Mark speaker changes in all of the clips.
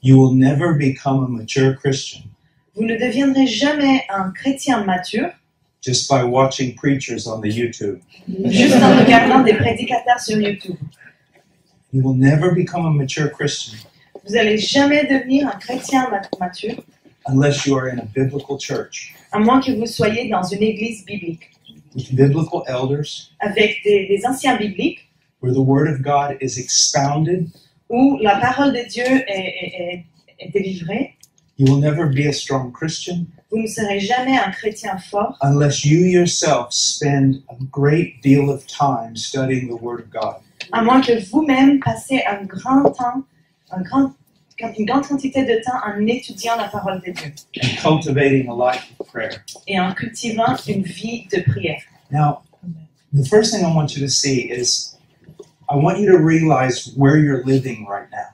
Speaker 1: You will never become a mature Christian
Speaker 2: Vous ne deviendrez jamais un chrétien mature
Speaker 1: just by watching preachers on the YouTube.
Speaker 2: juste en regardant des prédicateurs sur YouTube.
Speaker 1: You will never become a mature Christian
Speaker 2: Vous n'allez jamais devenir un chrétien mature,
Speaker 1: unless you are in a biblical church
Speaker 2: à moins que vous soyez dans une église biblique,
Speaker 1: with biblical elders
Speaker 2: avec des anciens bibliques,
Speaker 1: where the Word of God is expounded.
Speaker 2: où la parole de Dieu est délivrée.
Speaker 1: You will never be a strong Christian
Speaker 2: Vous ne serez jamais un chrétien fort,
Speaker 1: unless you yourself spend a great deal of time studying the Word of God.
Speaker 2: à moins que vous-même passez une grande quantité de temps en étudiant la parole de Dieu
Speaker 1: And cultivating a life of prayer.
Speaker 2: et en cultivant une vie de prière.
Speaker 1: Now, the first thing I want you to see is I want you to realize where you're living right now.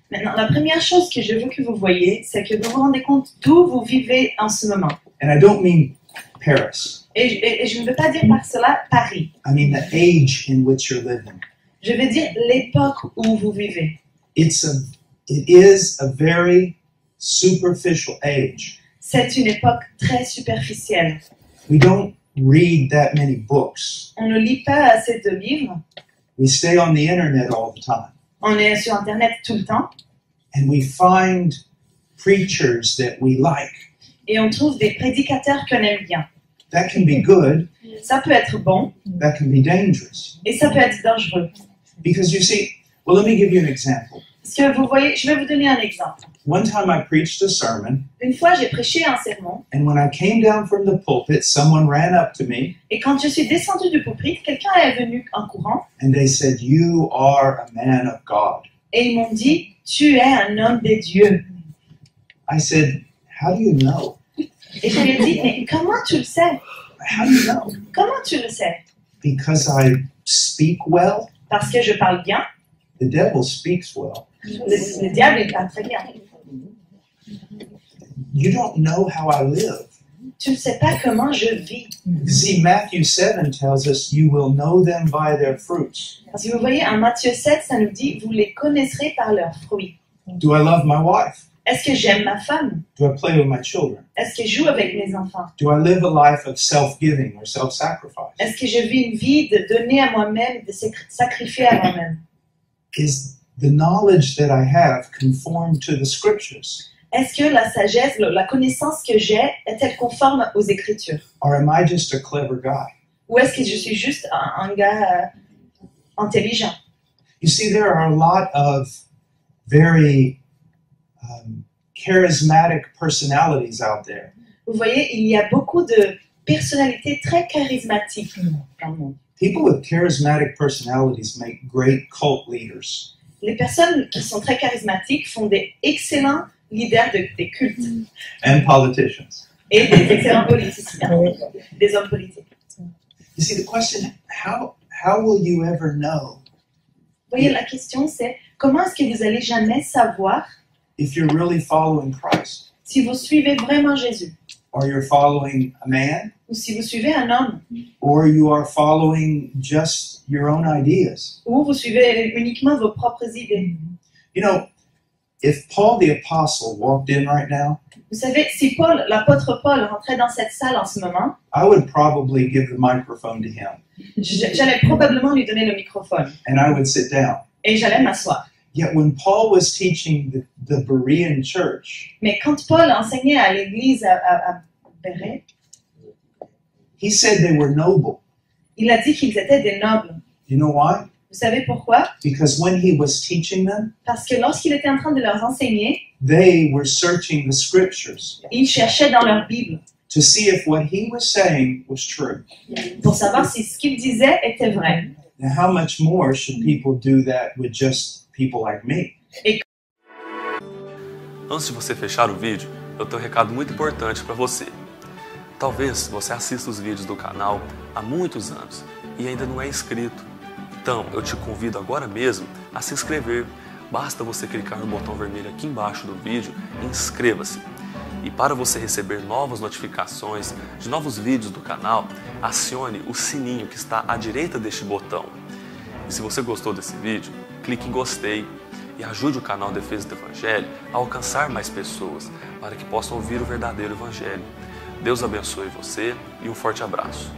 Speaker 2: Maintenant, la première chose que je veux que vous voyez, c'est que vous vous rendez compte d'où vous vivez en ce moment.
Speaker 1: And I don't mean Paris.
Speaker 2: Et je ne veux pas dire par cela Paris.
Speaker 1: I mean the age in which you're living.
Speaker 2: Je veux dire l'époque où vous vivez.
Speaker 1: It is a very superficial age.
Speaker 2: C'est une époque très superficielle.
Speaker 1: We don't read that many books.
Speaker 2: On ne lit pas assez de livres.
Speaker 1: We stay on the internet all the time.
Speaker 2: On est sur Internet tout le temps.
Speaker 1: And we find preachers that we like.
Speaker 2: Et on trouve des prédicateurs qu'on aime bien.
Speaker 1: That can be good.
Speaker 2: Ça peut être bon
Speaker 1: That can be dangerous.
Speaker 2: et ça peut être dangereux.
Speaker 1: Because you see, well, let me give you an example.
Speaker 2: Parce que vous voyez, je vais vous donner un exemple.
Speaker 1: One time I preached a sermon,
Speaker 2: Une fois, j'ai prêché un sermon
Speaker 1: and when I came down from the pulpit, someone ran up to me
Speaker 2: et quand je suis descendue du pupitre, quelqu'un est venu en courant
Speaker 1: and they said, "You are a man of God."
Speaker 2: et ils m'ont dit « Tu es un homme des dieux ».
Speaker 1: I said, "How do you know?
Speaker 2: Et je lui ai dit « Mais comment tu le sais?
Speaker 1: How do you know?"
Speaker 2: Comment tu le sais?
Speaker 1: Because I speak well.
Speaker 2: Parce que je parle bien.
Speaker 1: The devil speaks well.
Speaker 2: Le diable, il parle très bien.
Speaker 1: You don't know how I live.
Speaker 2: Tu ne sais pas comment je vis.
Speaker 1: See, Matthew 7 tells us, "You will know them by their fruits."
Speaker 2: Parce que vous voyez, en Matthieu 7, ça nous dit « Vous les connaîtrez par leurs fruits ».
Speaker 1: Do I love my wife?
Speaker 2: Est-ce que j'aime ma femme?
Speaker 1: Do I play with my children?
Speaker 2: Est-ce que je joue avec mes enfants?
Speaker 1: Do I live a life of self-giving or self-sacrifice?
Speaker 2: Est-ce que je vis une vie de donner à moi-même, de sacrifier à moi-même?
Speaker 1: Is the knowledge that I have conformed to the scriptures?
Speaker 2: Est-ce que la sagesse, la connaissance que j'ai, est-elle conforme aux Écritures?
Speaker 1: Or am I just a clever guy?
Speaker 2: Ou est-ce que je suis juste un gars intelligent?
Speaker 1: You see, there are a lot of very charismatic personalities out there.
Speaker 2: Vous voyez, il y a beaucoup de personnalités très charismatiques dans le monde.
Speaker 1: People with charismatic personalities make great cult leaders.
Speaker 2: Les personnes qui sont très charismatiques font des excellents leaders des cultes
Speaker 1: And politicians.
Speaker 2: et des excellents politiciens, des hommes politiques.
Speaker 1: You see, the question, how will you ever know
Speaker 2: Vous voyez, la question c'est comment est-ce que vous allez jamais savoir
Speaker 1: if you're really following Christ?
Speaker 2: si vous suivez vraiment Jésus
Speaker 1: Or you're following a man?
Speaker 2: ou si vous suivez un homme
Speaker 1: Or you are following just your own ideas?
Speaker 2: ou vous suivez uniquement vos propres idées.
Speaker 1: You know, if Paul the Apostle walked in right now,
Speaker 2: Vous savez, si Paul, l'apôtre Paul rentrait dans cette salle en ce moment,
Speaker 1: I would probably give the microphone to him
Speaker 2: j'allais probablement lui donner le microphone
Speaker 1: and I would sit down.
Speaker 2: et j'allais m'asseoir.
Speaker 1: Yet when Paul was teaching the Berean church,
Speaker 2: Mais quand Paul enseignait à l'église à Bérée,
Speaker 1: he said they were noble.
Speaker 2: il a dit qu'ils étaient des nobles.
Speaker 1: You know why?
Speaker 2: Vous savez pourquoi?
Speaker 1: Because when he was teaching them,
Speaker 2: Parce que lorsqu'il était en train de leur enseigner,
Speaker 1: they were searching the scriptures
Speaker 2: ils cherchaient dans leur Bible
Speaker 1: to see if what he was saying was true.
Speaker 2: pour savoir si ce qu'il disait était vrai.
Speaker 1: Now, how much more should people do that with just people like me?
Speaker 3: Antes de você fechar o vídeo, eu tenho um recado muito importante para você. Talvez você assista os vídeos do canal há muitos anos e ainda não é inscrito. Então, eu te convido agora mesmo a se inscrever. Basta você clicar no botão vermelho aqui embaixo do vídeo e inscreva-se. E para você receber novas notificações de novos vídeos do canal, acione o sininho que está à direita deste botão. E se você gostou desse vídeo, clique em gostei e ajude o canal Defesa do Evangelho a alcançar mais pessoas, para que possam ouvir o verdadeiro Evangelho. Deus abençoe você e um forte abraço.